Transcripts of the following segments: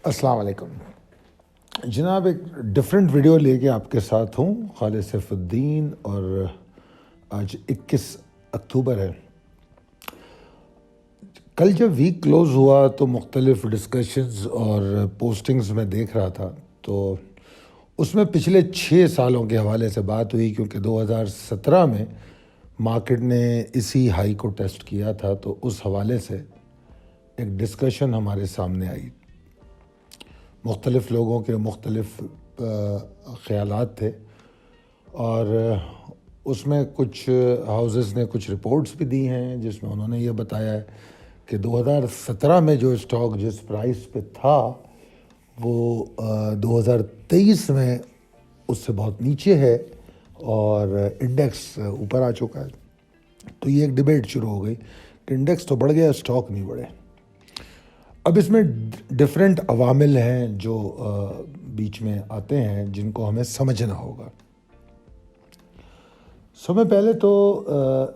अस्सलाम वालेकुम जनाब। एक डिफरेंट वीडियो लेके आपके साथ हूँ। खालिद सैफुद्दीन और आज 21 अक्टूबर है। कल जब वीक क्लोज़ हुआ तो मुख्तलिफ डिस्कशंस और पोस्टिंग्स में देख रहा था, तो उसमें पिछले 6 सालों के हवाले से बात हुई, क्योंकि 2017 में मार्केट ने इसी हाई को टेस्ट किया था। तो उस हवाले से एक डिस्कशन हमारे सामने आई। मुख्तलिफ़ लोगों के मुख्तलिफ़ ख़यालात थे और उसमें कुछ हाउसेस ने कुछ रिपोर्ट्स भी दी हैं जिसमें उन्होंने ये बताया है कि 2017 में जो स्टॉक जिस प्राइस पे था वो 2023 में उससे बहुत नीचे है और इंडेक्स ऊपर आ चुका है। तो ये एक डिबेट शुरू हो गई कि इंडेक्स तो बढ़ गया, स्टॉक नहीं बढ़े। अब इसमें डिफरेंट अवामिल हैं जो बीच में आते हैं जिनको हमें समझना होगा। सबसे पहले तो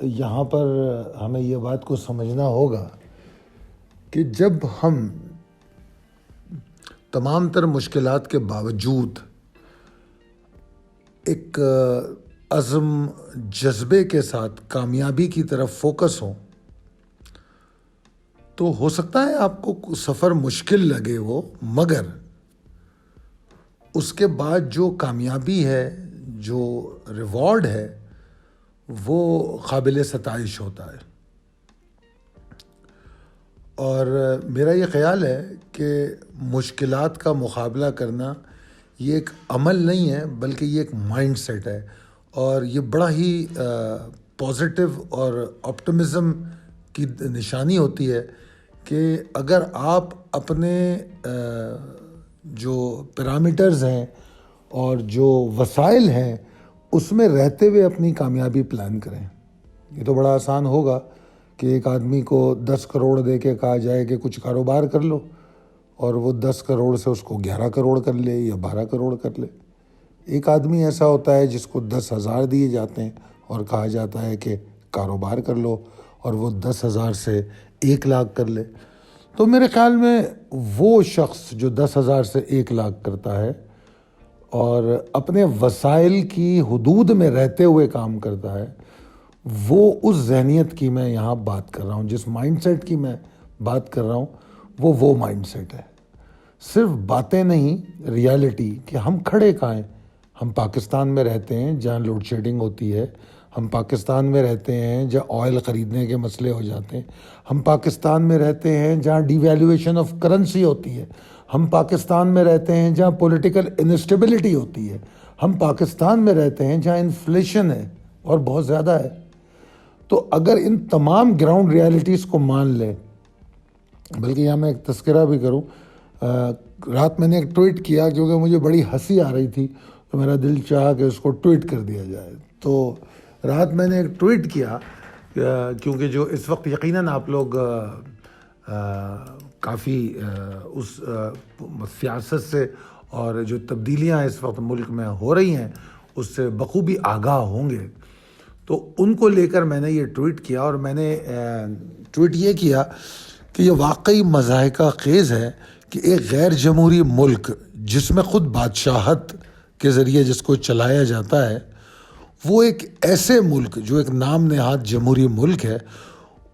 यहाँ पर हमें ये बात को समझना होगा कि जब हम तमाम तर मुश्किलात के बावजूद एक अज़्म जज्बे के साथ कामयाबी की तरफ फोकस हों, तो हो सकता है आपको सफ़र मुश्किल लगे वो, मगर उसके बाद जो कामयाबी है, जो रिवॉर्ड है, वो काबिल सताइश होता है। और मेरा ये ख़याल है कि मुश्किलात का मुकाबला करना ये एक अमल नहीं है, बल्कि ये एक माइंड सेट है। और ये बड़ा ही पॉजिटिव और ऑप्टिमिज़म की निशानी होती है कि अगर आप अपने जो पैरामीटर्स हैं और जो वसाइल हैं उसमें रहते हुए अपनी कामयाबी प्लान करें। ये तो बड़ा आसान होगा कि एक आदमी को 10 करोड़ दे के कहा जाए कि कुछ कारोबार कर लो, और वो 10 करोड़ से उसको 11 करोड़ कर ले या 12 करोड़ कर ले। एक आदमी ऐसा होता है जिसको 10,000 दिए जाते हैं और कहा जाता है कि कारोबार कर लो, और वो 10,000 से 1 लाख कर ले। तो मेरे ख़्याल में वो शख्स जो 10,000 से 1 लाख करता है और अपने वसाइल की हुदूद में रहते हुए काम करता है, वो उस जहनीत की मैं यहाँ बात कर रहा हूँ। जिस माइंडसेट की मैं बात कर रहा हूँ वो माइंडसेट है। सिर्फ बातें नहीं, रियलिटी कि हम खड़े कहाँ हैं। हम पाकिस्तान में रहते हैं जहाँ लोड शेडिंग होती है। हम पाकिस्तान में रहते हैं जहाँ ऑयल ख़रीदने के मसले हो जाते हैं। हम पाकिस्तान में रहते हैं जहाँ डिवैल्यूएशन ऑफ करेंसी होती है। हम पाकिस्तान में रहते हैं जहाँ पॉलिटिकल इनस्टेबिलिटी होती है। हम पाकिस्तान में रहते हैं जहाँ इन्फ्लेशन है और बहुत ज़्यादा है। तो अगर इन तमाम ग्राउंड रियलिटीज़ को मान लें, बल्कि यहाँ मैं एक तस्करा भी करूँ, रात मैंने एक ट्वीट किया क्योंकि मुझे बड़ी हंसी आ रही थी, तो मेरा दिल चाहा कि उसको ट्वीट कर दिया जाए। तो रात मैंने एक ट्वीट किया क्योंकि जो इस वक्त यकीनन आप लोग काफ़ी उस सियासत से और जो तब्दीलियाँ इस वक्त मुल्क में हो रही हैं उससे बखूबी आगाह होंगे। तो उनको लेकर मैंने ये ट्वीट किया, और मैंने ट्वीट ये किया कि ये वाकई मज़ाहिका ख़ेज़ है कि एक गैर जमहूरी मुल्क जिसमें ख़ुद बादशाहत के ज़रिए जिसको चलाया जाता है, वो एक ऐसे मुल्क जो एक नाम नेहाद जमहूरी मुल्क है,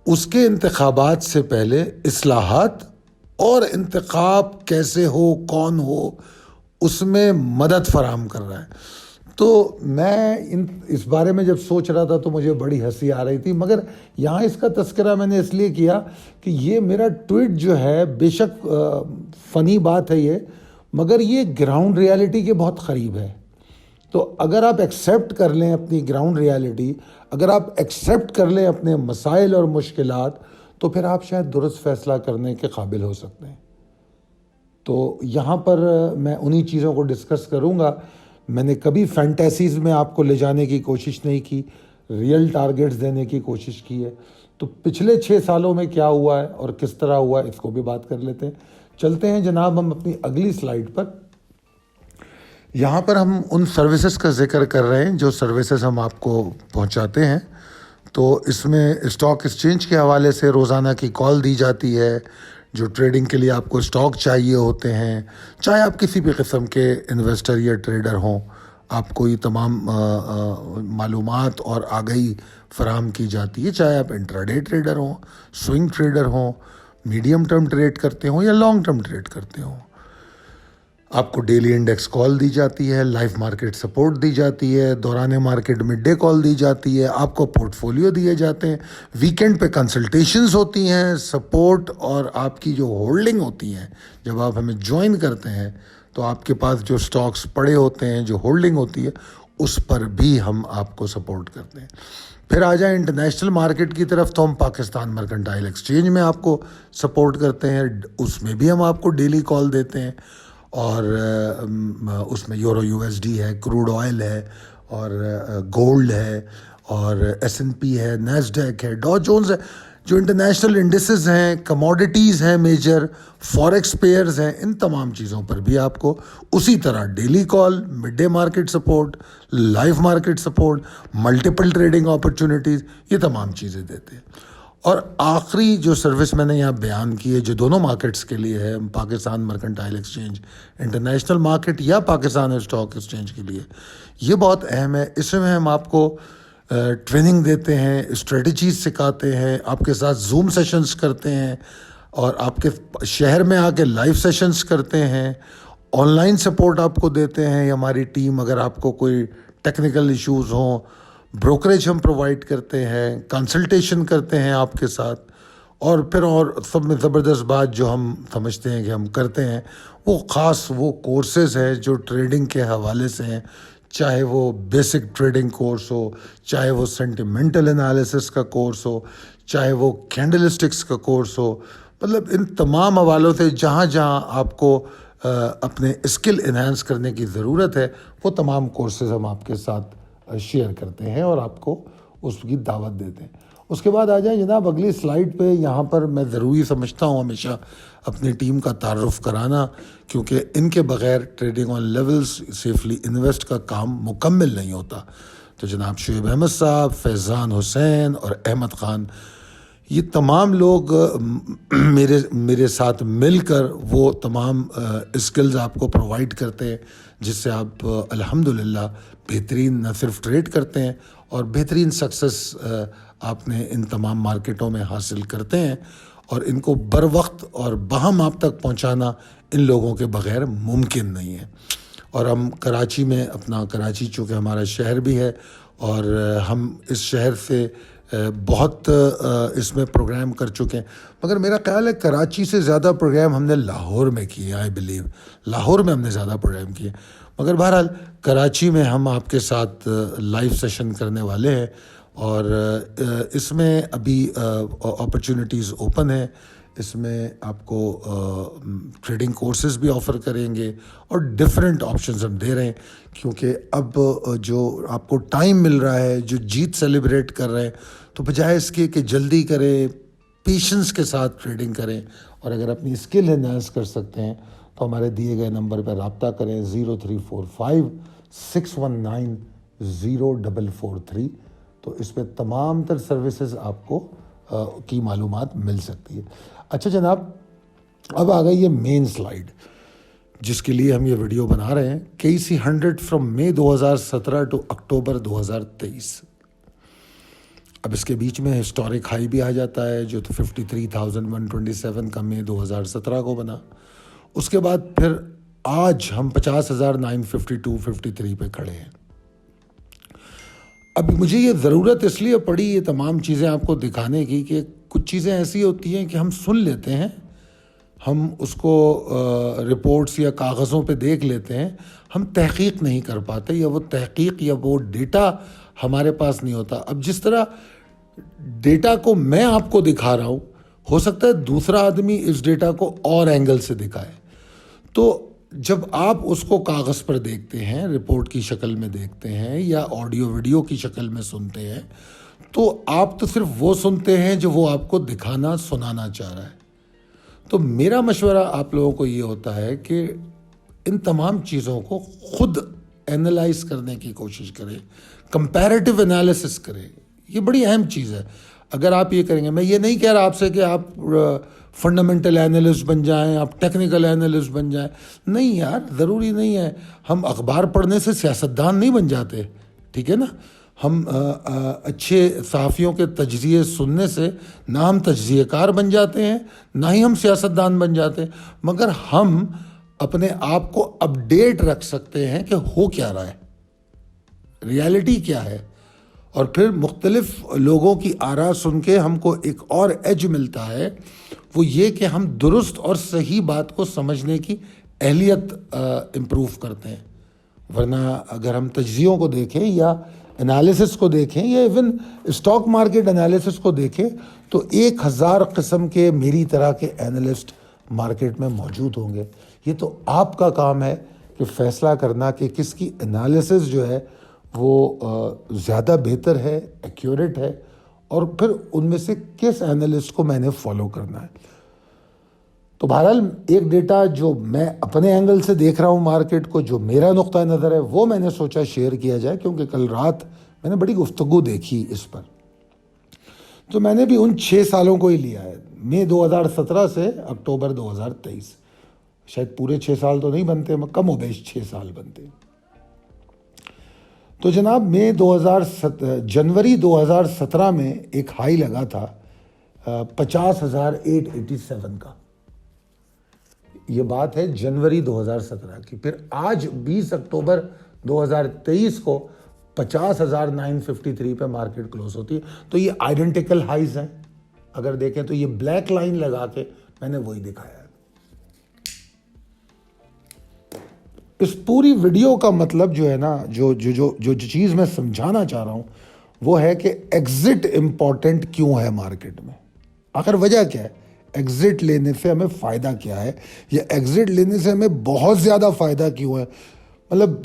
उसके इंतखाबात से पहले इस्लाहात और इंतखाब कैसे हो, कौन हो, उसमें मदद फराहम कर रहा है। तो मैं इस बारे में जब सोच रहा था तो मुझे बड़ी हंसी आ रही थी, मगर यहाँ इसका तस्करा मैंने इसलिए किया कि ये मेरा ट्वीट जो है, बेशक फ़नी बात है ये, मगर ये ग्राउंड रियलिटी के बहुत क़रीब है। तो अगर आप एक्सेप्ट कर लें अपनी ग्राउंड रियलिटी, अगर आप एक्सेप्ट कर लें अपने मसाइल और मुश्किलात, तो फिर आप शायद दुरुस्त फ़ैसला करने के काबिल हो सकते हैं। तो यहाँ पर मैं उन्हीं चीज़ों को डिस्कस करूँगा। मैंने कभी फैंटेसीज़ में आपको ले जाने की कोशिश नहीं की, रियल टारगेट्स देने की कोशिश की है। तो पिछले 6 सालों में क्या हुआ है और किस तरह हुआ है, इसको भी बात कर लेते हैं। चलते हैं जनाब हम अपनी अगली स्लाइड पर। यहाँ पर हम उन सर्विसेज का जिक्र कर रहे हैं जो सर्विसेज हम आपको पहुँचाते हैं। तो इसमें स्टॉक एक्सचेंज के हवाले से रोज़ाना की कॉल दी जाती है, जो ट्रेडिंग के लिए आपको स्टॉक चाहिए होते हैं, चाहे आप किसी भी किस्म के इन्वेस्टर या ट्रेडर हों, आपको ये तमाम मालूमात और आगाही फराहम की जाती है। चाहे आप इंट्राडे ट्रेडर हों, स्विंग ट्रेडर हों, मीडियम टर्म ट्रेड करते हों या लॉन्ग टर्म ट्रेड करते हों, आपको डेली इंडेक्स कॉल दी जाती है, लाइव मार्केट सपोर्ट दी जाती है, दौरान मार्केट मिड डे कॉल दी जाती है, आपको पोर्टफोलियो दिए जाते हैं, वीकेंड पे कंसल्टेशंस होती हैं, सपोर्ट और आपकी जो होल्डिंग होती हैं, जब आप हमें ज्वाइन करते हैं तो आपके पास जो स्टॉक्स पड़े होते हैं, जो होल्डिंग होती है, उस पर भी हम आपको सपोर्ट करते हैं। फिर आ जाए इंटरनेशनल मार्केट की तरफ, तो हम पाकिस्तान मर्केंटाइल एक्सचेंज में आपको सपोर्ट करते हैं, उसमें भी हम आपको डेली कॉल देते हैं। और उसमें यूरो यूएसडी है, क्रूड ऑयल है, और गोल्ड है, और एस&पी है, नैस्डैक है, डॉ जोन्स है, जो इंटरनेशनल इंडिसेस हैं, कमोडिटीज़ हैं, मेजर फॉरेक्स पेयर्स हैं, इन तमाम चीज़ों पर भी आपको उसी तरह daily call, mid day market support, live market support, multiple trading opportunities, ये तमाम चीज़ें देते हैं। और आखिरी जो सर्विस मैंने यहाँ बयान की है, जो दोनों मार्केट्स के लिए है, Pakistan mercantile exchange international market या पाकिस्तान स्टॉक एक्सचेंज के लिए, ये बहुत अहम है। इसमें हम आपको ट्रेनिंग देते हैं, स्ट्रेटजीज सिखाते हैं, आपके साथ जूम सेशंस करते हैं, और आपके शहर में आके लाइव सेशंस करते हैं, ऑनलाइन सपोर्ट आपको देते हैं हमारी टीम। अगर आपको कोई टेक्निकल इश्यूज़ हों, ब्रोकरेज हम प्रोवाइड करते हैं, कंसल्टेशन करते हैं आपके साथ। और फिर और सब में ज़बरदस्त बात जो हम समझते हैं कि हम करते हैं, वो ख़ास वो कोर्सेज़ हैं जो ट्रेडिंग के हवाले से हैं, चाहे वो बेसिक ट्रेडिंग कोर्स हो, चाहे वो सेंटिमेंटल एनालिसिस का कोर्स हो, चाहे वो कैंडलस्टिक्स का कोर्स हो, मतलब इन तमाम हवालों से जहाँ जहाँ आपको अपने स्किल इन्हांस करने की ज़रूरत है, वो तमाम कोर्सेज़ हम आपके साथ शेयर करते हैं और आपको उसकी दावत देते हैं। उसके बाद आ जाए जनाब अगली स्लाइड पे। यहाँ पर मैं ज़रूरी समझता हूँ हमेशा अपनी टीम का तारुफ कराना, क्योंकि इनके बग़ैर trading on levels safely invest का काम मुकम्मल नहीं होता। तो जनाब शुएब अहमद साहब, फैज़ान हुसैन और अहमद ख़ान, ये तमाम लोग मेरे साथ मिलकर वो तमाम स्किल्स आपको प्रोवाइड करते हैं, जिससे आप अल्हम्दुलिल्लाह बेहतरीन न सिर्फ ट्रेड करते हैं और बेहतरीन सक्सेस आपने इन तमाम मार्केटों में हासिल करते हैं। और इनको बर वक्त और बहम आप तक पहुंचाना इन लोगों के बग़ैर मुमकिन नहीं है। और हम कराची में अपना, कराची चूँकि हमारा शहर भी है और हम इस शहर से बहुत इसमें प्रोग्राम कर चुके हैं, मगर मेरा ख़्याल है कराची से ज़्यादा प्रोग्राम हमने लाहौर में किए। आई बिलीव लाहौर में हमने ज़्यादा प्रोग्राम किए, मगर बहरहाल कराची में हम आपके साथ लाइव सेशन करने वाले हैं। और इसमें अभी अपॉर्चुनिटीज़ ओपन है। इसमें आपको ट्रेडिंग कोर्सेज़ भी ऑफ़र करेंगे और डिफरेंट ऑप्शंस हम दे रहे हैं, क्योंकि अब जो आपको टाइम मिल रहा है, जो जीत सेलिब्रेट कर रहे हैं, तो बजाय इसके कि जल्दी करें, पेशेंस के साथ ट्रेडिंग करें। और अगर अपनी स्किल एनहांस कर सकते हैं तो हमारे दिए गए नंबर पर रब्ता करें 0345619043। तो इस पर तमाम तर सर्विसेज आपको की मालूमात मिल सकती है। अच्छा जनाब, अब आ गई ये मेन स्लाइड जिसके लिए हम ये वीडियो बना रहे हैं, KC 100 फ्रॉम मई 2017 टू अक्टूबर 2023। अब इसके बीच में हिस्टोरिक हाई भी आ जाता है, जो तो 53,127 का मई 2017 को बना। उसके बाद फिर आज हम 50,952-53 पे खड़े हैं। अब मुझे ये ज़रूरत इसलिए पड़ी ये तमाम चीज़ें आपको दिखाने की कि कुछ चीज़ें ऐसी होती हैं कि हम सुन लेते हैं, हम उसको रिपोर्ट्स या कागज़ों पे देख लेते हैं, हम तहक़ीक़ नहीं कर पाते, या वो तहक़ीक़ या वो डेटा हमारे पास नहीं होता। अब जिस तरह डेटा को मैं आपको दिखा रहा हूँ, हो सकता है दूसरा आदमी इस डेटा को और एंगल से दिखाए। तो जब आप उसको कागज़ पर देखते हैं, रिपोर्ट की शक्ल में देखते हैं या ऑडियो वीडियो की शक्ल में सुनते हैं, तो आप तो सिर्फ वो सुनते हैं जो वो आपको दिखाना, सुनाना चाह रहा है। तो मेरा मशवरा आप लोगों को ये होता है कि इन तमाम चीज़ों को खुद एनालाइज करने की कोशिश करें, कंपैरेटिव एनालिसिस करें। ये बड़ी अहम चीज़ है। अगर आप ये करेंगे, मैं ये नहीं कह रहा आपसे कि आप फंडामेंटल एनालिस्ट बन जाएं, आप टेक्निकल एनालिस्ट बन जाएं। नहीं यार, ज़रूरी नहीं है। हम अखबार पढ़ने से सियासतदान नहीं बन जाते, ठीक है ना। हम अच्छे सहाफ़ियों के तजज़िये सुनने से ना हम तजज़ियेकार बन जाते हैं, ना ही हम सियासतदान बन जाते हैं, मगर हम अपने आप को अपडेट रख सकते हैं कि हो क्या रहा है, रियलिटी क्या है। और फिर मुख्तलिफ लोगों की आरा सुन के हमको एक और एज मिलता है, वो ये कि हम दुरुस्त और सही बात को समझने की अहलियत इम्प्रूव करते हैं। वरना अगर हम तजज़ियों को देखें या एनालिसिस को देखें या इवन स्टॉक मार्केट एनालिसिस को देखें, तो 1000 किस्म के मेरी तरह के एनालिस्ट मार्केट में मौजूद होंगे। ये तो आपका काम है कि फ़ैसला करना कि किसकी एनालिसिस जो है वो ज़्यादा बेहतर है, एक्यूरेट है, और फिर उनमें से किस एनालिस्ट को मैंने फॉलो करना है। तो बहरहाल एक डेटा जो मैं अपने एंगल से देख रहा हूँ मार्केट को, जो मेरा नुक्ता नज़र है, वो मैंने सोचा शेयर किया जाए, क्योंकि कल रात मैंने बड़ी गुफ्तगू देखी इस पर। तो मैंने भी उन 6 सालों को ही लिया है, मई 2017 से अक्टूबर 2023। शायद पूरे 6 साल तो नहीं बनते, मगर कम हो बेश 6 साल बनते। तो जनाब जनवरी 2017 में एक हाई लगा था 50,887 का। ये बात है जनवरी 2017 की। फिर आज 20 अक्टूबर 2023 को 50,953 पे मार्केट क्लोज होती है। तो ये आइडेंटिकल हाइज हैं। अगर देखें तो ये ब्लैक लाइन लगा के मैंने वही दिखाया है। इस पूरी वीडियो का मतलब जो है ना, जो चीज़ मैं समझाना चाह रहा हूँ वो है कि एग्जिट इंपॉर्टेंट क्यों है मार्केट में। आखिर वजह क्या है, एग्जिट लेने से हमें फ़ायदा क्या है, या एग्जिट लेने से हमें बहुत ज़्यादा फ़ायदा क्यों है। मतलब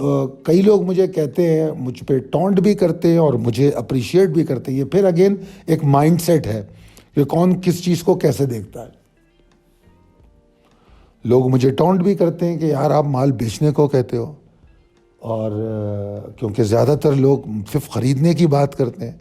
कई लोग मुझे कहते हैं, मुझ पे टॉन्ट भी करते हैं और मुझे अप्रिशिएट भी करते हैं। ये फिर अगेन एक माइंडसेट है कि कौन किस चीज़ को कैसे देखता है। लोग मुझे टॉन्ट भी करते हैं कि यार आप माल बेचने को कहते हो, और क्योंकि ज़्यादातर लोग सिर्फ ख़रीदने की बात करते हैं,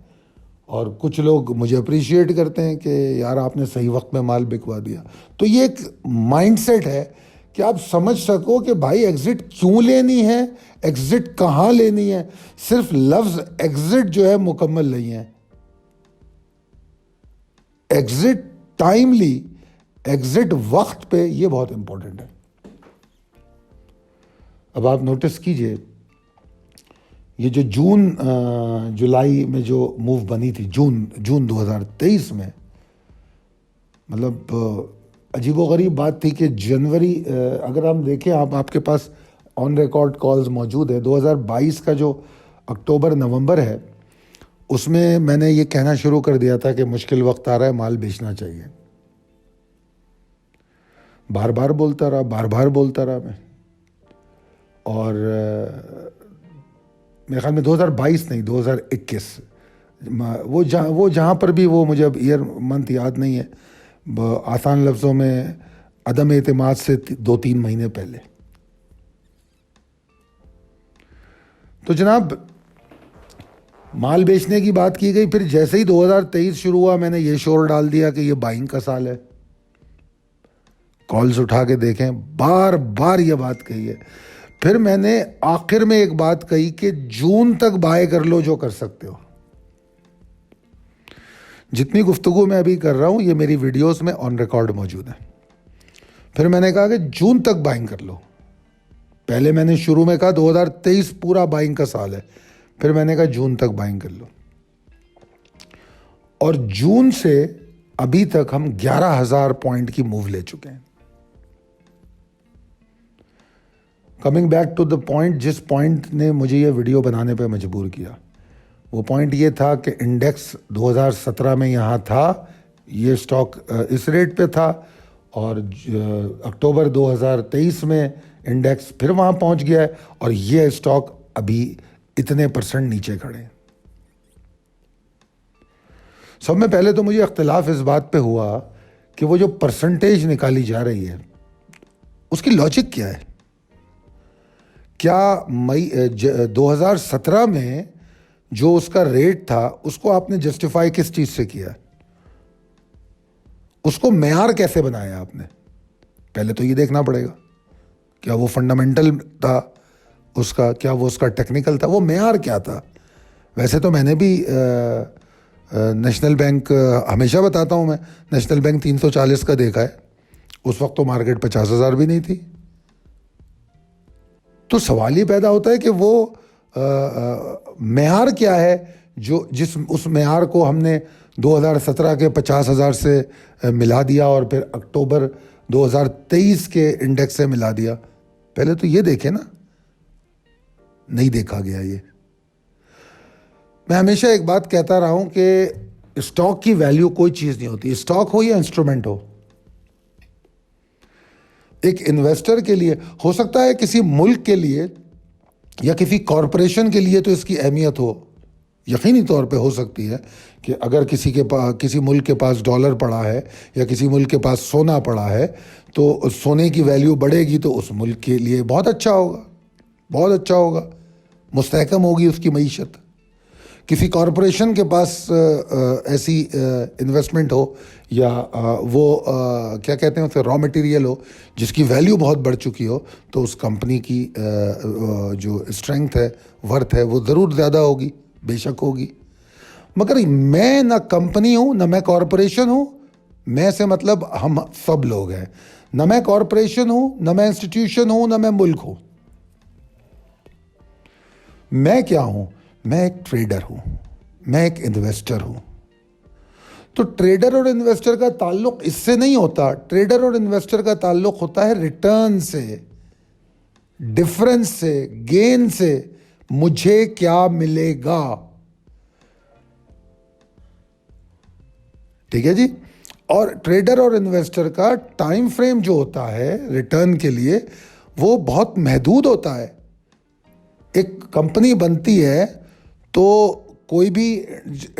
और कुछ लोग मुझे अप्रिशिएट करते हैं कि यार आपने सही वक्त में माल बिकवा दिया। तो ये एक माइंडसेट है कि आप समझ सको कि भाई एग्ज़िट क्यों लेनी है, एग्ज़िट कहाँ लेनी है। सिर्फ लफ्ज़ एग्ज़िट जो है मुकम्मल नहीं है। एग्ज़िट टाइमली, एग्जिट वक्त पे, ये बहुत इंपॉर्टेंट है। अब आप नोटिस कीजिए, ये जो जुलाई में जो मूव बनी थी, जून 2023 में, मतलब अजीबोगरीब बात थी कि जनवरी, अगर हम देखें, आपके पास ऑन रिकॉर्ड कॉल्स मौजूद है, 2022 का जो अक्टूबर नवंबर है, उसमें मैंने ये कहना शुरू कर दिया था कि मुश्किल वक्त आ रहा है, माल बेचना चाहिए। बार बार बोलता रहा मैं। और मेरे ख्याल में 2022 नहीं, 2021, वो जहाँ पर भी, वो मुझे अब ईयर मंथ याद नहीं है, आसान लफ्ज़ों में अदम एतमाद से 2-3 महीने पहले। तो जनाब माल बेचने की बात की गई। फिर जैसे ही 2023 शुरू हुआ, मैंने ये शोर डाल दिया कि ये बाइंग का साल है। कॉल्स उठा के देखें, बार बार ये बात कही है। फिर मैंने आखिर में एक बात कही कि जून तक बाय कर लो जो कर सकते हो। जितनी गुफ्तगू मैं अभी कर रहा हूं, ये मेरी वीडियोस में ऑन रिकॉर्ड मौजूद है। फिर मैंने कहा कि जून तक बाइंग कर लो। पहले मैंने शुरू में कहा 2023 पूरा बाइंग का साल है, फिर मैंने कहा जून तक बाइंग कर लो। और जून से अभी तक हम 11,000 पॉइंट की मूव ले चुके हैं। Coming back to the point, जिस पॉइंट ने मुझे ये वीडियो बनाने पे मजबूर किया, वो पॉइंट ये था कि इंडेक्स 2017 में यहाँ था, ये स्टॉक इस रेट पे था, और अक्टूबर 2023 में इंडेक्स फिर वहाँ पहुँच गया है, और ये स्टॉक अभी इतने % नीचे खड़े हैं। सब में पहले तो मुझे इख्तिलाफ इस बात पे हुआ कि वो जो परसेंटेज निकाली जा रही है उसकी लॉजिक क्या है। क्या मई 2017 में जो उसका रेट था उसको आपने जस्टिफाई किस चीज़ से किया, उसको मेयार कैसे बनाया आपने, पहले तो ये देखना पड़ेगा। क्या वो फंडामेंटल था उसका, क्या वो उसका टेक्निकल था, वो मेयार क्या था। वैसे तो मैंने भी नेशनल बैंक हमेशा बताता हूँ मैं, नेशनल बैंक 340 का देखा है, उस वक्त तो मार्केट 50,000 भी नहीं थी। तो सवाल ये पैदा होता है कि वो मेयार क्या है जो उस मेयार को हमने 2017 के 50,000 से मिला दिया और फिर अक्टूबर 2023 के इंडेक्स से मिला दिया। पहले तो ये देखे ना, नहीं देखा गया ये। मैं हमेशा एक बात कहता रहा हूं कि स्टॉक की वैल्यू कोई चीज नहीं होती, स्टॉक हो या इंस्ट्रूमेंट हो। एक इन्वेस्टर के लिए हो सकता है, किसी मुल्क के लिए या किसी कॉरपोरेशन के लिए तो इसकी अहमियत हो, यकीनी तौर पे हो सकती है कि अगर किसी मुल्क के पास डॉलर पड़ा है या किसी मुल्क के पास सोना पड़ा है तो सोने की वैल्यू बढ़ेगी तो उस मुल्क के लिए बहुत अच्छा होगा, बहुत अच्छा होगा, मुस्तहकम होगी उसकी मईशत। किसी कॉरपोरेशन के पास ऐसी इन्वेस्टमेंट हो या वो क्या कहते हैं उसे रॉ मटेरियल हो जिसकी वैल्यू बहुत बढ़ चुकी हो, तो उस कंपनी की जो स्ट्रेंथ है, वर्थ है, वो ज़रूर ज़्यादा होगी, बेशक होगी। मगर मैं ना कंपनी हूँ ना मैं कॉरपोरेशन हूँ, मैं से मतलब हम सब लोग हैं। ना मैं कॉरपोरेशन हूँ, ना मैं इंस्टीट्यूशन हूँ, ना मैं मुल्क हूँ। मैं क्या हूँ? मैं एक ट्रेडर हूँ, मैं एक इन्वेस्टर हूँ। तो ट्रेडर और इन्वेस्टर का ताल्लुक इससे नहीं होता, ट्रेडर और इन्वेस्टर का ताल्लुक होता है रिटर्न से, डिफरेंस से, गेन से। मुझे क्या मिलेगा, ठीक है जी। और ट्रेडर और इन्वेस्टर का टाइम फ्रेम जो होता है रिटर्न के लिए वो बहुत महदूद होता है। एक कंपनी बनती है तो कोई भी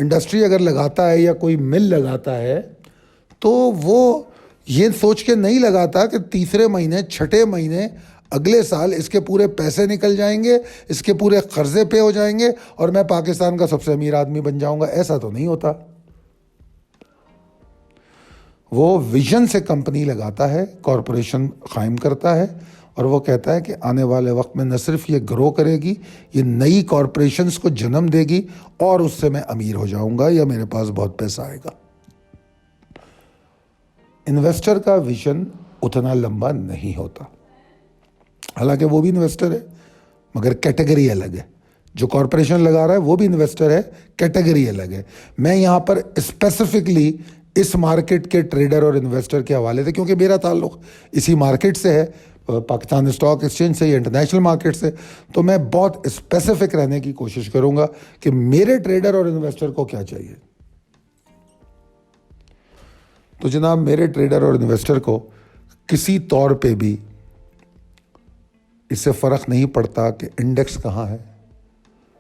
इंडस्ट्री अगर लगाता है या कोई मिल लगाता है तो वो ये सोच के नहीं लगाता कि तीसरे महीने, छठे महीने, अगले साल इसके पूरे पैसे निकल जाएंगे, इसके पूरे कर्जे पे हो जाएंगे और मैं पाकिस्तान का सबसे अमीर आदमी बन जाऊंगा। ऐसा तो नहीं होता। वो विजन से कंपनी लगाता है, कॉरपोरेशन कायम करता है और वो कहता है कि आने वाले वक्त में न सिर्फ ये ग्रो करेगी, ये नई कॉरपोरेशंस को जन्म देगी और उससे मैं अमीर हो जाऊंगा या मेरे पास बहुत पैसा आएगा। इन्वेस्टर का विजन उतना लंबा नहीं होता, हालांकि वो भी इन्वेस्टर है मगर कैटेगरी अलग है। जो कॉरपोरेशन लगा रहा है वो भी इन्वेस्टर है, कैटेगरी अलग है। मैं यहाँ पर स्पेसिफिकली इस मार्केट के ट्रेडर और इन्वेस्टर के हवाले से, क्योंकि मेरा ताल्लुक इसी मार्केट से है, पाकिस्तान स्टॉक एक्सचेंज से या इंटरनेशनल मार्केट से, तो मैं बहुत स्पेसिफिक रहने की कोशिश करूंगा कि मेरे ट्रेडर और इन्वेस्टर को क्या चाहिए। तो जनाब, मेरे ट्रेडर और इन्वेस्टर को किसी तौर पे भी इससे फ़र्क नहीं पड़ता कि इंडेक्स कहाँ है,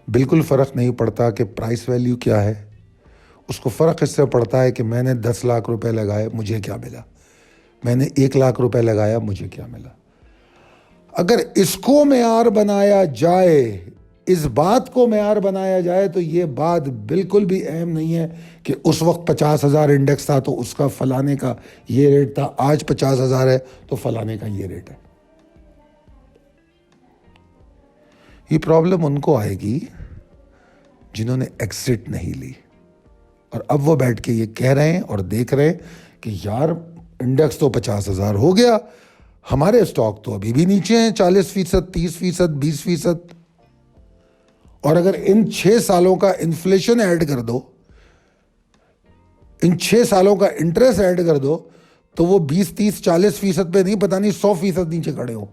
बिल्कुल फ़र्क नहीं पड़ता कि प्राइस वैल्यू क्या है। उसको फ़र्क इससे पड़ता है कि मैंने 10 लाख रुपए लगाए, मुझे क्या मिला, मैंने 1 लाख रुपए लगाया, मुझे क्या मिला। अगर इसको मेयार बनाया जाए, इस बात को मेयार बनाया जाए, तो ये बात बिल्कुल भी अहम नहीं है कि उस वक्त 50,000 इंडेक्स था तो उसका फलाने का ये रेट था, आज 50,000 है तो फलाने का ये रेट है। ये प्रॉब्लम उनको आएगी जिन्होंने एग्जिट नहीं ली और अब वो बैठ के ये कह रहे हैं और देख रहे हैं कि यार इंडेक्स तो 50,000 हो गया, हमारे स्टॉक तो अभी भी नीचे हैं 40%, 30%, 20%। और अगर इन 6 सालों का इन्फ्लेशन ऐड कर दो, इन 6 सालों का इंटरेस्ट ऐड कर दो, तो वो 20, 30, 40% पे नहीं, पता नहीं 100% नीचे खड़े हो।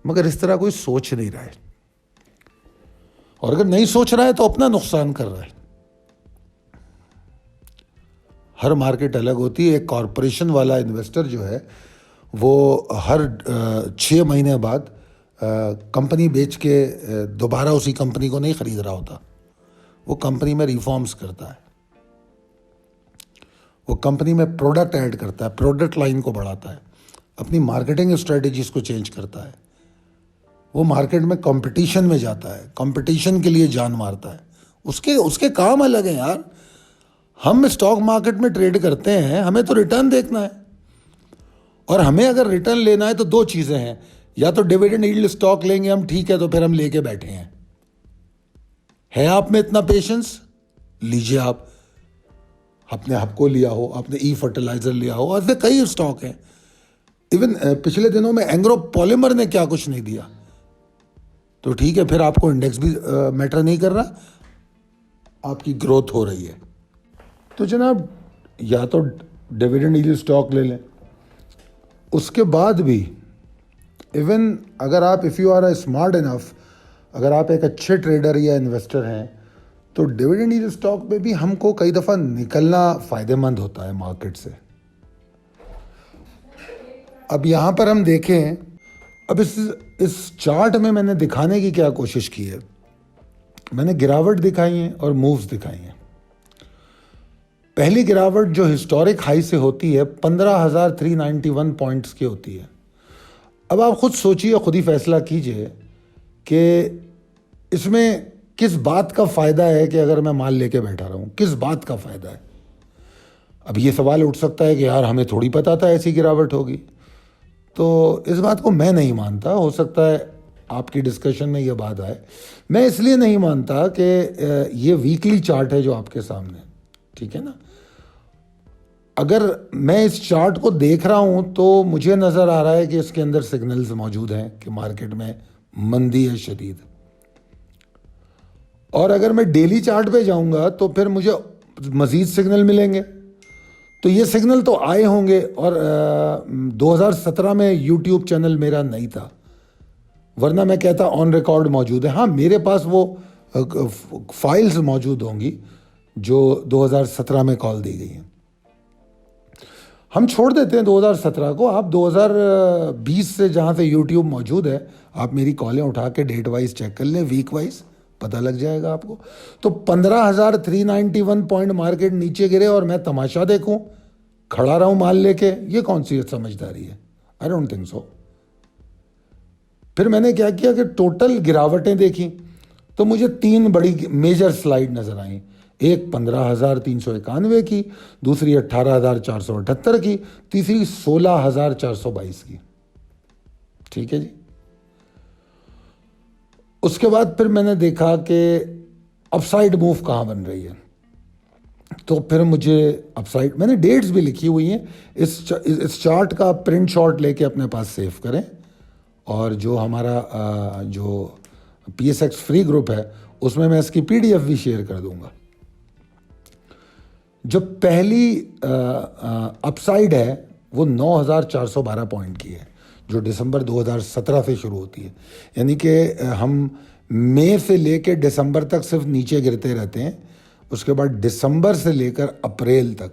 मगर इस तरह कोई सोच नहीं रहा है, और अगर नहीं सोच रहा है तो अपना नुकसान कर रहा है। हर मार्केट अलग होती है। एक कॉरपोरेशन वाला इन्वेस्टर जो है वो हर 6 महीने बाद कंपनी बेच के दोबारा उसी कंपनी को नहीं ख़रीद रहा होता। वो कंपनी में रिफॉर्म्स करता है, वो कंपनी में प्रोडक्ट ऐड करता है, प्रोडक्ट लाइन को बढ़ाता है, अपनी मार्केटिंग स्ट्रेटजीज को चेंज करता है। वो मार्केट में कंपटीशन में जाता है, कंपटीशन के लिए जान मारता है, उसके उसके काम अलग हैं यार। हम स्टॉक मार्केट में ट्रेड करते हैं, हमें तो रिटर्न देखना है। और हमें अगर रिटर्न लेना है तो दो चीज़ें हैं, या तो डिविडेंड यील्ड स्टॉक लेंगे हम, ठीक है, तो फिर हम लेके बैठे हैं। है आप में इतना पेशेंस, लीजिए आप। आपने हपको लिया हो, आपने ई फर्टिलाइजर लिया हो, ऐसे कई स्टॉक हैं। इवन पिछले दिनों में एंग्रो पॉलीमर ने क्या कुछ नहीं दिया, तो ठीक है, फिर आपको इंडेक्स भी मैटर नहीं कर रहा, आपकी ग्रोथ हो रही है। तो जनाब, या तो डिविडेंड यील्ड स्टॉक ले लें, उसके बाद भी इवन अगर आप, if you are a smart enough, अगर आप एक अच्छे ट्रेडर या इन्वेस्टर हैं, तो डिविडेंड यील्ड स्टॉक में भी हमको कई दफ़ा निकलना फ़ायदेमंद होता है मार्केट से। अब यहाँ पर हम देखें, अब इस चार्ट में मैंने दिखाने की क्या कोशिश की है, मैंने गिरावट दिखाई है और मूव्स दिखाई हैं। पहली गिरावट जो हिस्टोरिक हाई से होती है 15,391 पॉइंट्स की होती है। अब आप खुद सोचिए, खुद ही फैसला कीजिए कि इसमें किस बात का फ़ायदा है कि अगर मैं माल लेके बैठा रहूं, किस बात का फ़ायदा है। अब ये सवाल उठ सकता है कि यार हमें थोड़ी पता था ऐसी गिरावट होगी, तो इस बात को मैं नहीं मानता। हो सकता है आपकी डिस्कशन में ये बात आए। मैं इसलिए नहीं मानता कि ये वीकली चार्ट है जो आपके सामने, ठीक है ना। अगर मैं इस चार्ट को देख रहा हूं तो मुझे नज़र आ रहा है कि इसके अंदर सिग्नल्स मौजूद हैं कि मार्केट में मंदी है शदीद। और अगर मैं डेली चार्ट पे जाऊंगा तो फिर मुझे मज़ीद सिग्नल मिलेंगे। तो ये सिग्नल तो आए होंगे। और 2017 में यूट्यूब चैनल मेरा नहीं था, वरना मैं कहता ऑन रिकॉर्ड मौजूद है। हाँ, मेरे पास वो फाइल्स मौजूद होंगी जो 2017 में कॉल दी गई हैं। हम छोड़ देते हैं 2017 को। आप 2020 से जहाँ से यूट्यूब मौजूद है, आप मेरी कॉलें उठा के डेट वाइज चेक कर लें, वीक वाइज पता लग जाएगा आपको। तो 15,391 पॉइंट मार्केट नीचे गिरे और मैं तमाशा देखूं, खड़ा रहूं माल लेके, ये कौन सी समझदारी है? I don't think so. फिर मैंने क्या किया कि टोटल गिरावटें देखी, तो मुझे तीन बड़ी मेजर स्लाइड नजर आई। एक 15,391 की, दूसरी 18,478 की, तीसरी 16,422 की। ठीक है जी। उसके बाद फिर मैंने देखा कि अपसाइड मूव कहाँ बन रही है, तो फिर मुझे अपसाइड, मैंने डेट्स भी लिखी हुई हैं। इस चार्ट का प्रिंट शॉट लेके अपने पास सेव करें, और जो हमारा जो PSX फ्री ग्रुप है उसमें मैं इसकी PDF भी शेयर कर दूंगा। जो पहली अपसाइड है वो 9,412 पॉइंट की है, जो दिसंबर 2017 से शुरू होती है। यानी कि हम मई से लेकर दिसंबर तक सिर्फ नीचे गिरते रहते हैं। उसके बाद दिसंबर से लेकर अप्रैल तक,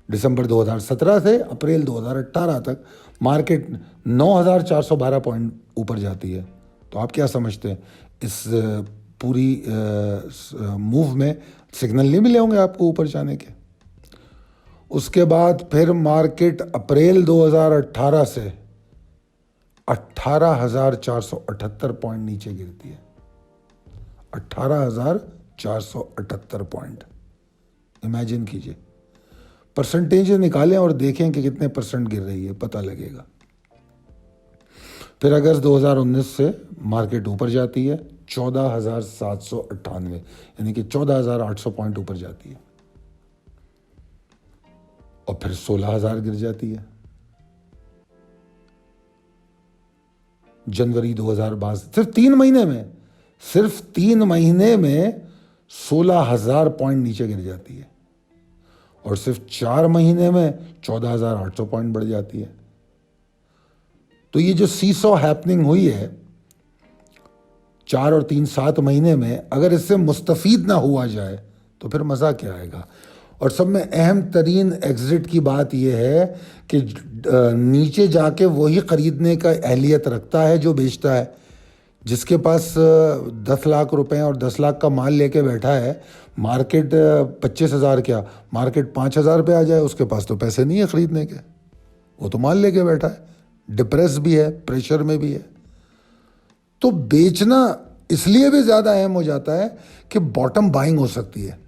दिसंबर 2017 से अप्रैल 2018 तक मार्केट 9,412 पॉइंट ऊपर जाती है। तो आप क्या समझते हैं, इस पूरी मूव में सिग्नल नहीं मिले होंगे आपको ऊपर जाने के? उसके बाद फिर मार्केट अप्रैल 2018 से 18,478 पॉइंट नीचे गिरती है। 18,478 पॉइंट, इमेजिन कीजिए। परसेंटेज निकालें और देखें कि कितने परसेंट गिर रही है, पता लगेगा। फिर अगस्त 2019 से मार्केट ऊपर जाती है 14,798, यानी कि 14,800 पॉइंट ऊपर जाती है, और फिर 16,000 गिर जाती है। जनवरी 2022, सिर्फ 3 महीने में 16,000 पॉइंट नीचे गिर जाती है, और सिर्फ 4 महीने में 14,800 पॉइंट बढ़ जाती है। तो ये जो सीसॉ हैपनिंग हुई है 4 और 3 7 महीने में, अगर इससे मुस्तफीद ना हुआ जाए तो फिर मज़ा क्या आएगा। और सब में अहम तरीन एग्जिट की बात यह है कि नीचे जाके वही ख़रीदने का अहलियत रखता है जो बेचता है। जिसके पास 10 लाख रुपए और 10 लाख का माल लेके बैठा है, मार्केट 25,000 क्या, मार्केट 5,000 पे आ जाए, उसके पास तो पैसे नहीं है ख़रीदने के, वो तो माल लेके बैठा है, डिप्रेस भी है, प्रेशर में भी है। तो बेचना इसलिए भी ज़्यादा अहम हो जाता है कि बॉटम बाइंग हो सकती है।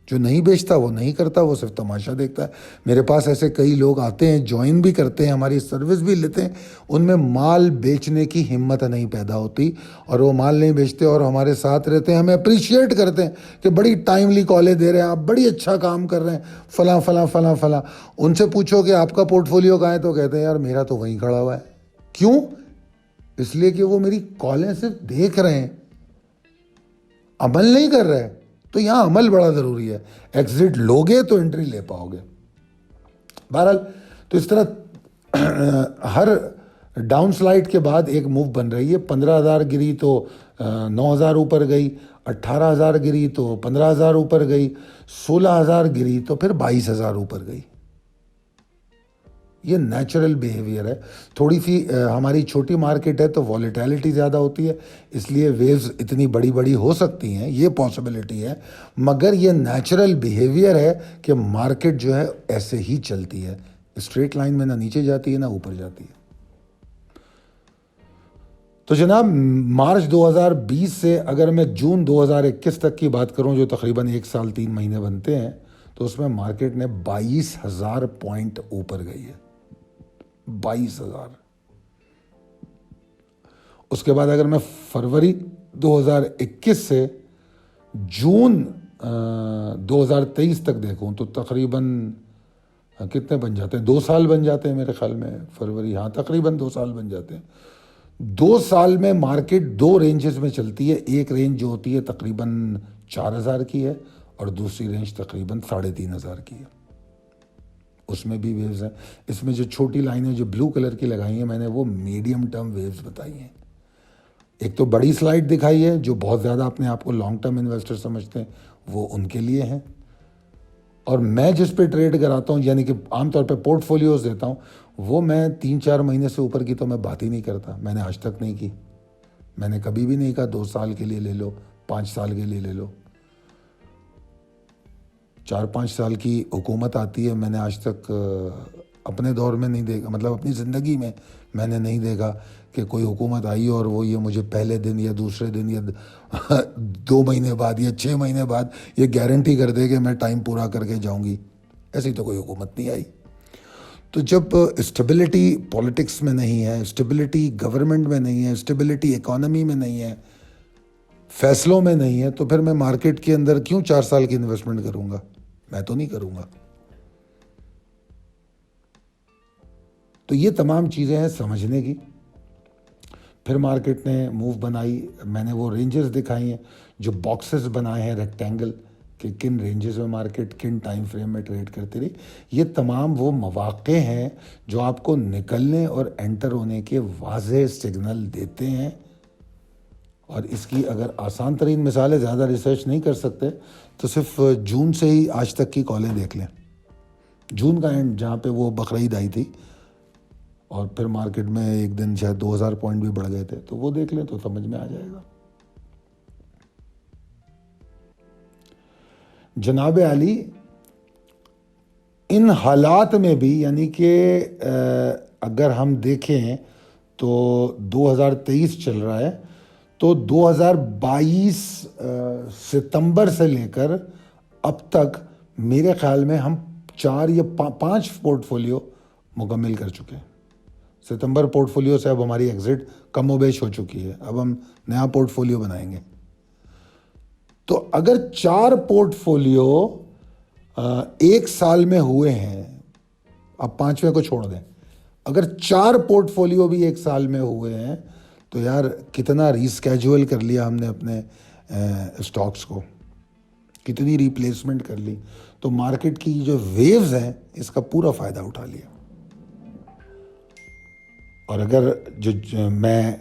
जो नहीं बेचता वो नहीं करता, वो सिर्फ तमाशा देखता है। मेरे पास ऐसे कई लोग आते हैं, ज्वाइन भी करते हैं, हमारी सर्विस भी लेते हैं, उनमें माल बेचने की हिम्मत नहीं पैदा होती और वो माल नहीं बेचते और हमारे साथ रहते हैं, हमें अप्रिशिएट करते हैं कि बड़ी टाइमली कॉलें दे रहे हैं आप, बड़ी अच्छा काम कर रहे हैं, फला फला फला फला। उनसे पूछो कि आपका पोर्टफोलियो कहाँ है तो कहते हैं यार मेरा तो वहीं खड़ा हुआ है। क्यों? इसलिए कि वो मेरी कॉलें सिर्फ देख रहे हैं, अमल नहीं कर रहे। तो यहां अमल बड़ा जरूरी है। एग्जिट लोगे तो एंट्री ले पाओगे। बहरहाल, तो इस तरह हर डाउन स्लाइड के बाद एक मूव बन रही है। 15,000 गिरी तो 9,000 ऊपर गई, 18,000 गिरी तो 15,000 ऊपर गई, 16,000 गिरी तो फिर 22,000 ऊपर गई। ये नेचुरल बिहेवियर है। थोड़ी सी हमारी छोटी मार्केट है तो वॉलेटिलिटी ज़्यादा होती है, इसलिए वेव्स इतनी बड़ी बड़ी हो सकती हैं, ये पॉसिबिलिटी है। मगर ये नेचुरल बिहेवियर है कि मार्केट जो है ऐसे ही चलती है, स्ट्रेट लाइन में ना नीचे जाती है ना ऊपर जाती है। तो जनाब, मार्च 2020 से अगर मैं जून 2021 तक की बात करूं, जो तकरीबन 1 साल 3 महीने बनते हैं, तो उसमें मार्केट ने 22,000 पॉइंट ऊपर गई है। 22,000। उसके बाद अगर मैं फरवरी 2021 से जून 2023 तक देखूं तो तकरीबन कितने बन जाते हैं? 2 साल बन जाते हैं मेरे ख्याल में। फरवरी, हाँ, तकरीबन 2 साल बन जाते हैं। 2 साल में मार्केट 2 रेंजेस में चलती है। एक रेंज जो होती है तकरीबन 4,000 की है और दूसरी रेंज तकरीबन 3,500 की है। उसमें भी वेव्स हैं। इसमें जो छोटी लाइनें जो ब्लू कलर की लगाई हैं मैंने, वो मीडियम टर्म वेव्स बताई हैं। एक तो बड़ी स्लाइड दिखाई है, जो बहुत ज़्यादा अपने आप को लॉन्ग टर्म इन्वेस्टर समझते हैं, वो उनके लिए हैं। और मैं जिस पे ट्रेड कराता हूँ, यानी कि आमतौर पे पोर्टफोलियोज देता हूँ, वो मैं 3-4 महीने से ऊपर की तो मैं बात ही नहीं करता। मैंने आज तक नहीं की। मैंने कभी भी नहीं कहा 2 साल के लिए ले लो, 5 साल के लिए ले लो। 4-5 साल की हुकूमत आती है, मैंने आज तक अपने दौर में नहीं देखा, मतलब अपनी ज़िंदगी में मैंने नहीं देखा कि कोई हुकूमत आई और वो ये मुझे पहले दिन या दूसरे दिन या 2 महीने बाद या 6 महीने बाद ये गारंटी कर दे कि मैं टाइम पूरा करके जाऊंगी। ऐसी तो कोई हुकूमत नहीं आई। तो जब स्टेबिलिटी पॉलिटिक्स में नहीं है, स्टेबिलिटी गवर्नमेंट में नहीं है, स्टेबिलिटी इकोनॉमी में नहीं है, फैसलों में नहीं है, तो फिर मैं मार्केट के अंदर क्यों 4 साल की इन्वेस्टमेंट करूंगा? मैं तो नहीं करूंगा। तो ये तमाम चीज़ें हैं समझने की। फिर मार्केट ने मूव बनाई, मैंने वो रेंजेस दिखाई हैं, जो बॉक्सेस बनाए हैं रेक्टेंगल, कि किन रेंजेस में मार्केट किन टाइम फ्रेम में ट्रेड करती रही। ये तमाम वो मौक़े हैं जो आपको निकलने और एंटर होने के वाज़ेह सिग्नल देते हैं। और इसकी अगर आसान तरीन मिसाल है, ज़्यादा रिसर्च नहीं कर सकते तो सिर्फ जून से ही आज तक की कॉलें देख लें। जून का एंड जहाँ पे वो बकरीद आई थी और फिर मार्केट में एक दिन शायद 2,000 पॉइंट भी बढ़ गए थे, तो वो देख लें तो समझ में आ जाएगा। जनाब आली, इन हालात में भी, यानी कि अगर हम देखें तो 2023 चल रहा है, तो 2022 सितंबर से लेकर अब तक मेरे ख्याल में हम 4 या 5 पोर्टफोलियो मुकम्मल कर चुके हैं। सितंबर पोर्टफोलियो से अब हमारी एग्जिट कमोबेश हो चुकी है। अब हम नया पोर्टफोलियो बनाएंगे। तो अगर 4 पोर्टफोलियो 1 साल में हुए हैं, अब 5वें को छोड़ दें, अगर 4 पोर्टफोलियो भी 1 साल में हुए हैं तो यार कितना रीस्केजुअल कर लिया हमने अपने स्टॉक्स को, कितनी रिप्लेसमेंट कर ली। तो मार्केट की जो वेव्स हैं इसका पूरा फ़ायदा उठा लिया। और अगर जो मैं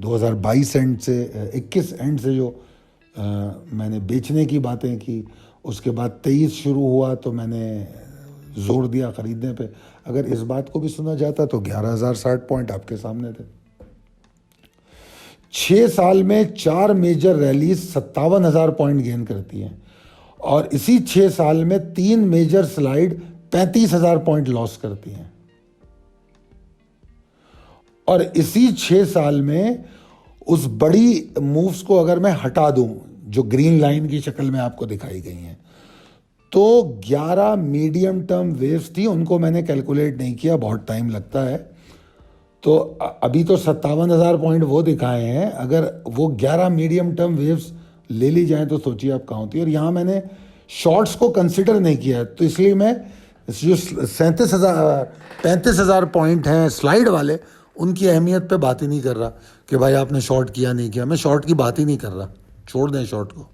2022 एंड से 21 एंड से जो मैंने बेचने की बातें की, उसके बाद 23 शुरू हुआ तो मैंने जोर दिया ख़रीदने पे। अगर इस बात को भी सुना जाता तो 11,060 पॉइंट आपके सामने थे। 6 साल में 4 मेजर रैलीज 57,000 पॉइंट गेन करती हैं और इसी 6 साल में 3 मेजर स्लाइड 35,000 पॉइंट लॉस करती हैं। और इसी 6 साल में उस बड़ी मूव्स को अगर मैं हटा दूं जो ग्रीन लाइन की शक्ल में आपको दिखाई गई हैं, तो 11 मीडियम टर्म वेव्स थी, उनको मैंने कैलकुलेट नहीं किया, बहुत टाइम लगता है। तो अभी तो 57,000 पॉइंट वो दिखाए हैं, अगर वो 11 मीडियम टर्म वेव्स ले ली जाए तो सोचिए आप कहाँ होती है। और यहाँ मैंने शॉर्ट्स को कंसिडर नहीं किया है, तो इसलिए मैं जो 35,000 पॉइंट हैं स्लाइड वाले, उनकी अहमियत पे बात ही नहीं कर रहा कि भाई आपने शॉर्ट किया नहीं किया। मैं शॉर्ट की बात ही नहीं कर रहा, छोड़ दें शॉर्ट को,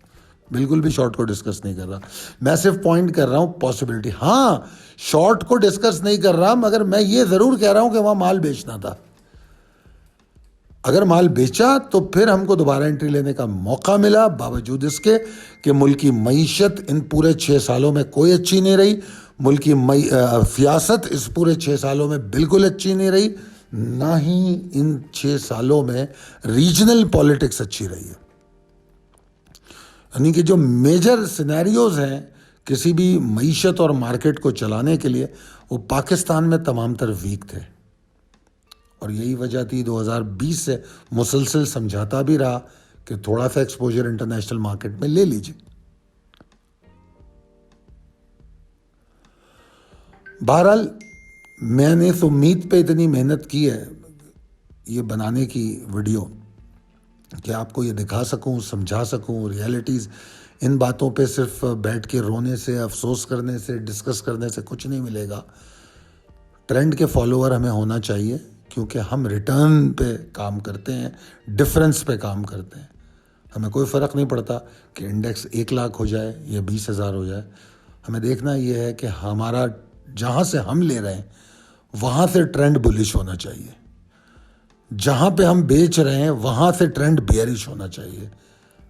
बिल्कुल भी शॉर्ट को डिस्कस नहीं कर रहा। मैं सिर्फ पॉइंट कर रहा हूँ पॉसिबिलिटी। हाँ, शॉर्ट को डिस्कस नहीं कर रहा, मगर मैं ये ज़रूर कह रहा हूँ कि वहाँ माल बेचना था। अगर माल बेचा तो फिर हमको दोबारा एंट्री लेने का मौका मिला, बावजूद इसके कि मुल्क की मईशत इन पूरे 6 सालों में कोई अच्छी नहीं रही। मुल्क की सियासत इस पूरे 6 सालों में बिल्कुल अच्छी नहीं रही, ना ही इन 6 सालों में रीजनल पॉलिटिक्स अच्छी रही है। यानी कि जो मेजर सिनेरियोज हैं किसी भी मईशत और मार्केट को चलाने के लिए, वो पाकिस्तान में तमाम तर वीक थे। और यही वजह थी 2020 से मुसलसल समझाता भी रहा कि थोड़ा सा एक्सपोजर इंटरनेशनल मार्केट में ले लीजिए। बहरहाल मैंने इस उम्मीद पे इतनी मेहनत की है ये बनाने की वीडियो कि आपको ये दिखा सकूं, समझा सकूं रियलिटीज़। इन बातों पे सिर्फ बैठ के रोने से, अफसोस करने से, डिस्कस करने से कुछ नहीं मिलेगा। ट्रेंड के फॉलोअर हमें होना चाहिए, क्योंकि हम रिटर्न पे काम करते हैं, डिफरेंस पे काम करते हैं। हमें कोई फ़र्क नहीं पड़ता कि इंडेक्स 1 लाख हो जाए या 20,000 हो जाए। हमें देखना ये है कि हमारा जहाँ से हम ले रहे हैं वहाँ से ट्रेंड बुलिश होना चाहिए, जहाँ पे हम बेच रहे हैं वहाँ से ट्रेंड बेयरिश होना चाहिए।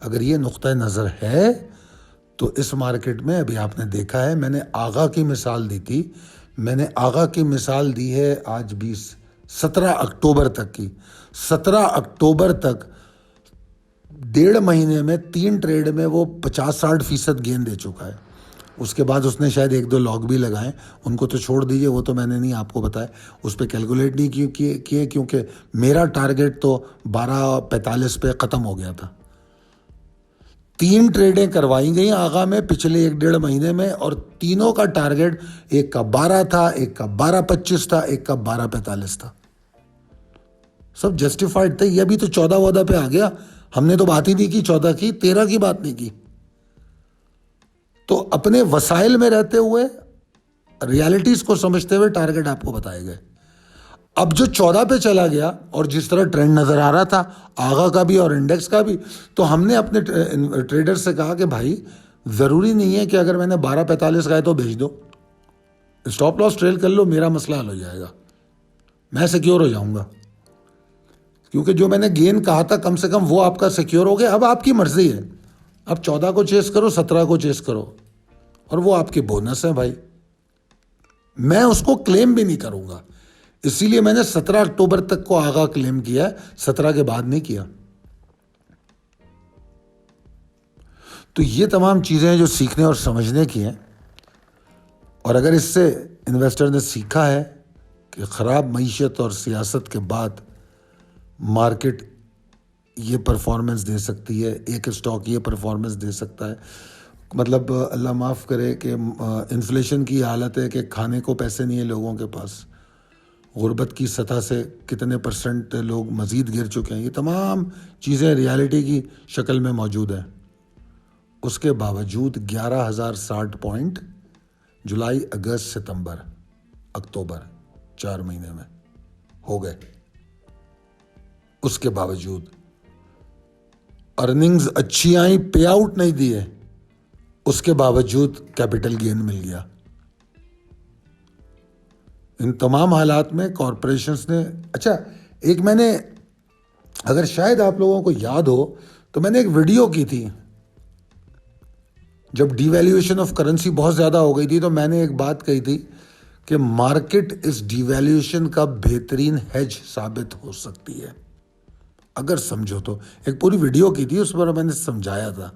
अगर ये नुक्ता नज़र है तो इस मार्केट में अभी आपने देखा है, मैंने आगा की मिसाल दी थी, मैंने आगा की मिसाल दी है आज 17 अक्टूबर तक की। 17 अक्टूबर तक 1.5 महीने में 3 ट्रेड में वो 50-60% गेन दे चुका है। उसके बाद उसने शायद 1-2 लॉक भी लगाए, उनको तो छोड़ दीजिए, वो तो मैंने नहीं आपको बताया, उस पर कैलकुलेट नहीं किए क्योंकि मेरा टारगेट तो 12:45 पे ख़त्म हो गया था। 3 ट्रेडें करवाई गई आगा में पिछले 1-1.5 महीने में, और तीनों का टारगेट, एक का 12 था, एक का 12:25 था, एक का 12:45 था। सब जस्टिफाइड थे। ये अभी तो 14 पे आ गया, हमने तो बात ही नहीं की 14 की, 13 की बात नहीं की। तो अपने वसाइल में रहते हुए, रियलिटीज को समझते हुए टारगेट आपको बताए गए। अब जो 14 पे चला गया और जिस तरह ट्रेंड नजर आ रहा था आगा का भी और इंडेक्स का भी, तो हमने अपने ट्रेडर से कहा कि भाई जरूरी नहीं है कि अगर मैंने 12:45 का है तो भेज दो, स्टॉप लॉस ट्रेल कर लो, मेरा मसला हल हो जाएगा, मैं सिक्योर हो जाऊंगा। क्योंकि जो मैंने गेन कहा था कम से कम वो आपका सिक्योर हो गया। अब आपकी मर्जी है, अब 14 को चेस करो, 17 को चेस करो, और वो आपके बोनस है भाई, मैं उसको क्लेम भी नहीं करूंगा। इसीलिए मैंने 17 अक्टूबर तक को आगा क्लेम किया, 17 के बाद नहीं किया। तो ये तमाम चीजें हैं जो सीखने और समझने की हैं। और अगर इससे इन्वेस्टर ने सीखा है कि खराब मईशत और सियासत के बाद मार्केट ये परफॉर्मेंस दे सकती है, एक स्टॉक ये परफॉर्मेंस दे सकता है, मतलब अल्लाह माफ़ करे कि इन्फ्लेशन की हालत है कि खाने को पैसे नहीं है लोगों के पास, गुर्बत की सतह से कितने % लोग मज़ीद गिर चुके हैं, ये तमाम चीज़ें रियलिटी की शक्ल में मौजूद हैं। उसके बावजूद 11,060 पॉइंट जुलाई, अगस्त, सितंबर, अक्टूबर 4 महीने में हो गए। उसके बावजूद अर्निंग्स अच्छी आई, पे आउट नहीं दिए, उसके बावजूद कैपिटल गेन मिल गया। इन तमाम हालात में कॉरपोरेशंस ने, अच्छा एक मैंने, अगर शायद आप लोगों को याद हो तो मैंने एक वीडियो की थी जब डिवैल्यूएशन ऑफ करेंसी बहुत ज़्यादा हो गई थी, तो मैंने एक बात कही थी कि मार्केट इस डिवैल्यूएशन का बेहतरीन हेज साबित हो सकती है अगर समझो तो। एक पूरी वीडियो की थी, उस पर मैंने समझाया था।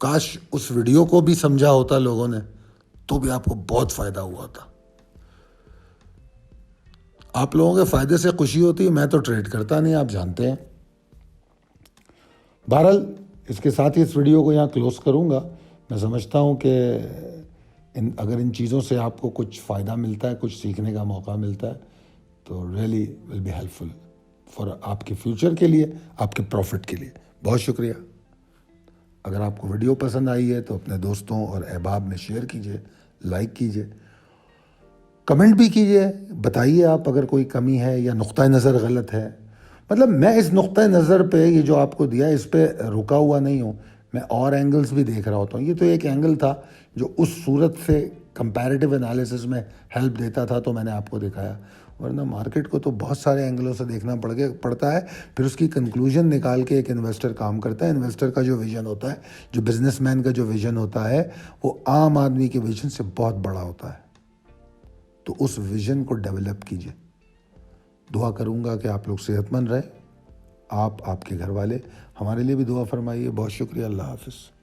काश उस वीडियो को भी समझा होता लोगों ने तो भी आपको बहुत फ़ायदा हुआ था। आप लोगों के फ़ायदे से खुशी होती है। मैं तो ट्रेड करता नहीं, आप जानते हैं, बहरहाल इसके साथ ही इस वीडियो को यहाँ क्लोज़ करूँगा। मैं समझता हूँ कि अगर इन चीज़ों से आपको कुछ फ़ायदा मिलता है, कुछ सीखने का मौका मिलता है, तो really will be helpful for आपके फ्यूचर के लिए, आपके प्रॉफिट के लिए। बहुत शुक्रिया। अगर आपको वीडियो पसंद आई है तो अपने दोस्तों और अहबाब में शेयर कीजिए, लाइक कीजिए, कमेंट भी कीजिए, बताइए आप अगर कोई कमी है या नुक्ता नज़र गलत है। मतलब मैं इस नुक्ता नज़र पे, ये जो आपको दिया है, इस पे रुका हुआ नहीं हूँ, मैं और एंगल्स भी देख रहा होता हूँ। ये तो एक एंगल था जो उस सूरत से कंपैरेटिव एनालिसिस में हेल्प देता था, तो मैंने आपको दिखाया। वरना मार्केट को तो बहुत सारे एंगलों से देखना पड़ता है, फिर उसकी कंक्लूजन निकाल के एक इन्वेस्टर काम करता है। इन्वेस्टर का जो विज़न होता है, जो बिजनेसमैन का जो विज़न होता है, वो आम आदमी के विज़न से बहुत बड़ा होता है। तो उस विज़न को डेवलप कीजिए। दुआ करूँगा कि आप लोग सेहतमंद रहें, आप, आपके घर वाले। हमारे लिए भी दुआ फरमाइए। बहुत शुक्रिया। अल्लाह हाफ़िज़।